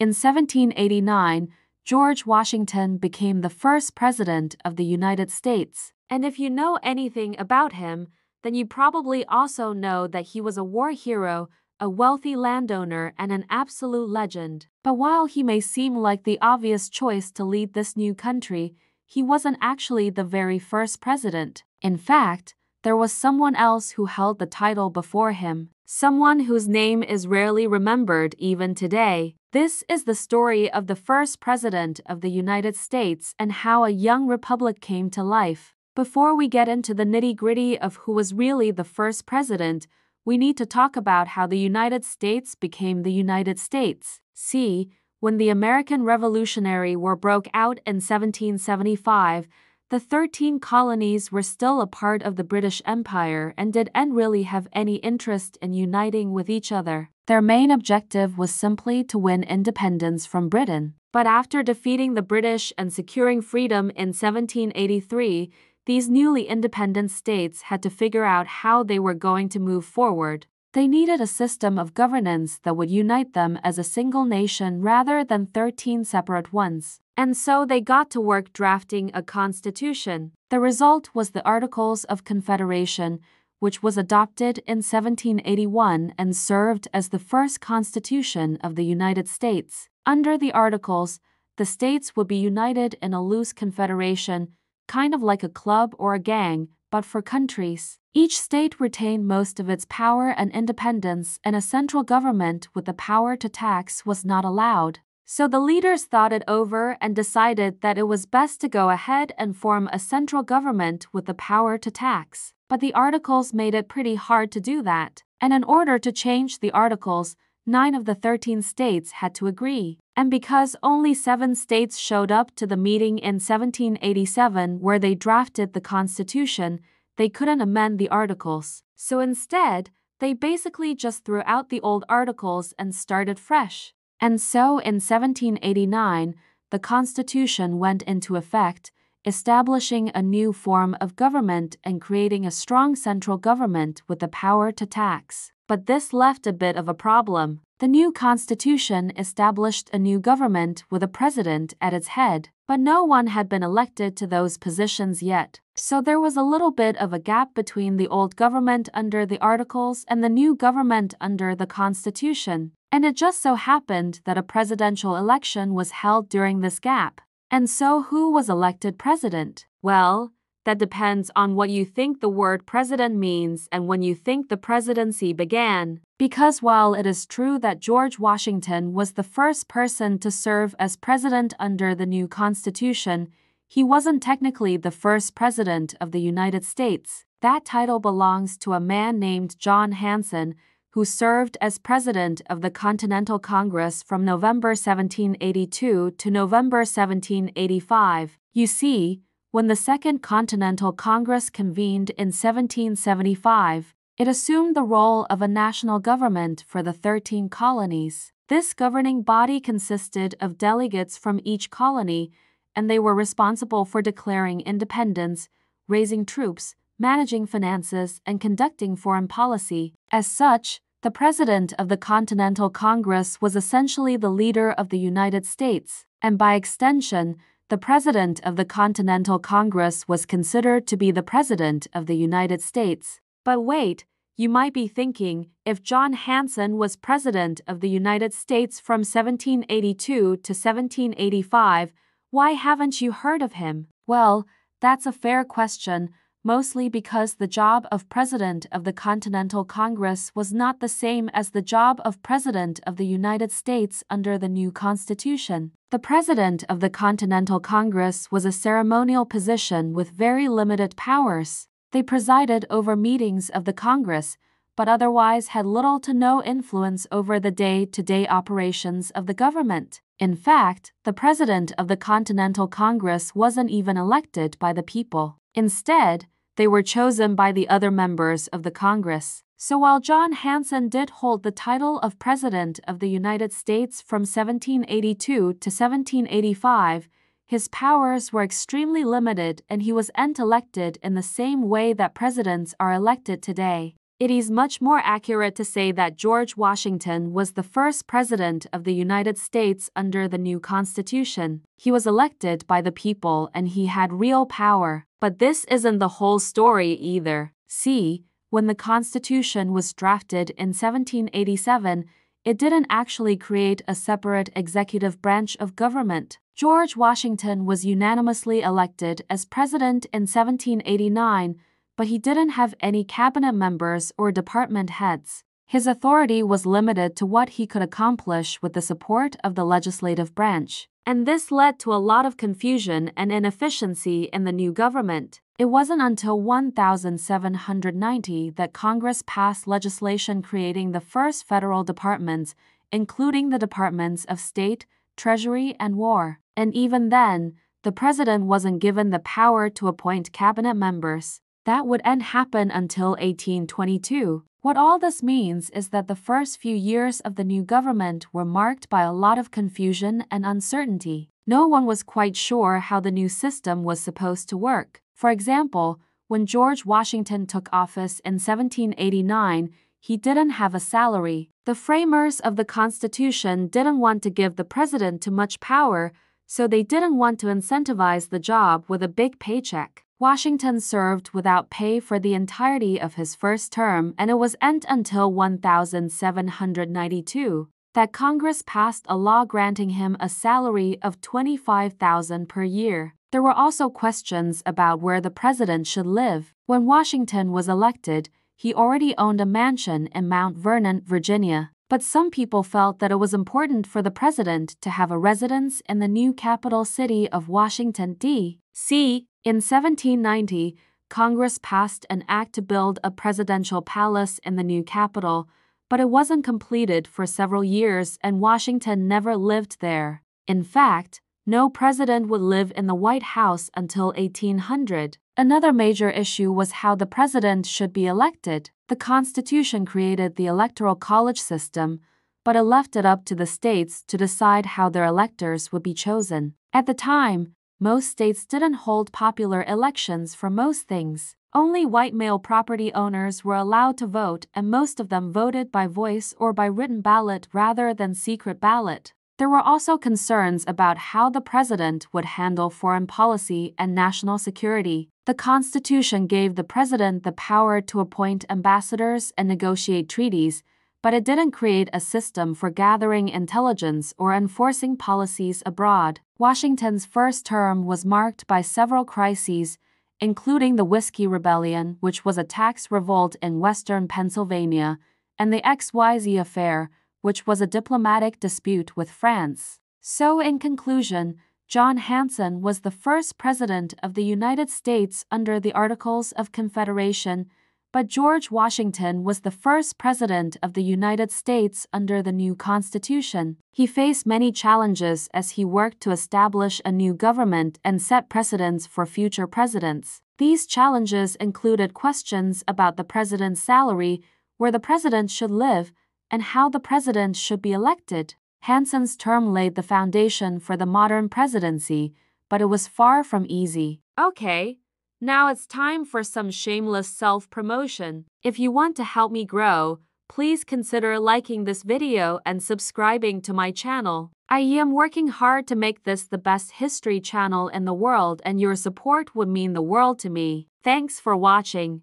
In 1789, George Washington became the first president of the United States. And if you know anything about him, then you probably also know that he was a war hero, a wealthy landowner, and an absolute legend. But while he may seem like the obvious choice to lead this new country, he wasn't actually the very first president. In fact, there was someone else who held the title before him, someone whose name is rarely remembered even today. This is the story of the first president of the United States and how a young republic came to life. Before we get into the nitty-gritty of who was really the first president, we need to talk about how the United States became the United States. See, when the American Revolutionary War broke out in 1775, the 13 colonies were still a part of the British Empire and didn't really have any interest in uniting with each other. Their main objective was simply to win independence from Britain. But after defeating the British and securing freedom in 1783, these newly independent states had to figure out how they were going to move forward. They needed a system of governance that would unite them as a single nation rather than 13 separate ones. And so they got to work drafting a constitution. The result was the Articles of Confederation, which was adopted in 1781 and served as the first constitution of the United States. Under the Articles, the states would be united in a loose confederation, kind of like a club or a gang, but for countries. Each state retained most of its power and independence, and a central government with the power to tax was not allowed. So the leaders thought it over and decided that it was best to go ahead and form a central government with the power to tax. But the Articles made it pretty hard to do that. And in order to change the Articles, 9 of the 13 states had to agree. And because only 7 states showed up to the meeting in 1787 where they drafted the Constitution, they couldn't amend the Articles. So instead, they basically just threw out the old Articles and started fresh. And so in 1789, the Constitution went into effect, establishing a new form of government and creating a strong central government with the power to tax. But this left a bit of a problem. The new Constitution established a new government with a president at its head, but no one had been elected to those positions yet. So there was a little bit of a gap between the old government under the Articles and the new government under the Constitution. And it just so happened that a presidential election was held during this gap. And so who was elected president? Well, that depends on what you think the word president means and when you think the presidency began. Because while it is true that George Washington was the first person to serve as president under the new Constitution, he wasn't technically the first president of the United States. That title belongs to a man named John Hanson, who served as president of the Continental Congress from November 1782 to November 1785. You see, when the Second Continental Congress convened in 1775, it assumed the role of a national government for the 13 colonies. This governing body consisted of delegates from each colony, and they were responsible for declaring independence, raising troops, managing finances, and conducting foreign policy. As such, the president of the Continental Congress was essentially the leader of the United States, and by extension, the president of the Continental Congress was considered to be the president of the United States. But wait, you might be thinking, if John Hanson was president of the United States from 1782 to 1785, why haven't you heard of him? Well, that's a fair question, mostly because the job of President of the Continental Congress was not the same as the job of President of the United States under the new Constitution. The President of the Continental Congress was a ceremonial position with very limited powers. They presided over meetings of the Congress, but otherwise had little to no influence over the day-to-day operations of the government. In fact, the President of the Continental Congress wasn't even elected by the people. Instead, they were chosen by the other members of the Congress. So while John Hanson did hold the title of President of the United States from 1782 to 1785, his powers were extremely limited and he wasn't elected in the same way that presidents are elected today. It is much more accurate to say that George Washington was the first president of the United States under the new Constitution. He was elected by the people and he had real power. But this isn't the whole story either. See, when the Constitution was drafted in 1787, it didn't actually create a separate executive branch of government. George Washington was unanimously elected as president in 1789, but he didn't have any cabinet members or department heads. His authority was limited to what he could accomplish with the support of the legislative branch. And this led to a lot of confusion and inefficiency in the new government. It wasn't until 1790 that Congress passed legislation creating the first federal departments, including the Departments of State, Treasury, and War. And even then, the president wasn't given the power to appoint cabinet members. That wouldn't happen until 1822. What all this means is that the first few years of the new government were marked by a lot of confusion and uncertainty. No one was quite sure how the new system was supposed to work. For example, when George Washington took office in 1789, he didn't have a salary. The framers of the Constitution didn't want to give the president too much power, so they didn't want to incentivize the job with a big paycheck. Washington served without pay for the entirety of his first term, and it wasn't until 1792 that Congress passed a law granting him a salary of $25,000 per year. There were also questions about where the president should live. When Washington was elected, he already owned a mansion in Mount Vernon, Virginia. But some people felt that it was important for the president to have a residence in the new capital city of Washington, D.C. In 1790, Congress passed an act to build a presidential palace in the new capital, but it wasn't completed for several years and Washington never lived there. In fact, no president would live in the White House until 1800. Another major issue was how the president should be elected. The Constitution created the Electoral College system, but it left it up to the states to decide how their electors would be chosen. At the time, most states didn't hold popular elections for most things. Only white male property owners were allowed to vote, and most of them voted by voice or by written ballot rather than secret ballot. There were also concerns about how the president would handle foreign policy and national security. The Constitution gave the president the power to appoint ambassadors and negotiate treaties, but it didn't create a system for gathering intelligence or enforcing policies abroad. Washington's first term was marked by several crises, including the Whiskey Rebellion, which was a tax revolt in western Pennsylvania, and the XYZ Affair, which was a diplomatic dispute with France. So in conclusion, John Hanson was the first president of the United States under the Articles of Confederation, but George Washington was the first president of the United States under the new Constitution. He faced many challenges as he worked to establish a new government and set precedents for future presidents. These challenges included questions about the president's salary, where the president should live, and how the president should be elected. Hanson's term laid the foundation for the modern presidency, but it was far from easy. Okay, now it's time for some shameless self-promotion. If you want to help me grow, please consider liking this video and subscribing to my channel. I am working hard to make this the best history channel in the world, and your support would mean the world to me. Thanks for watching.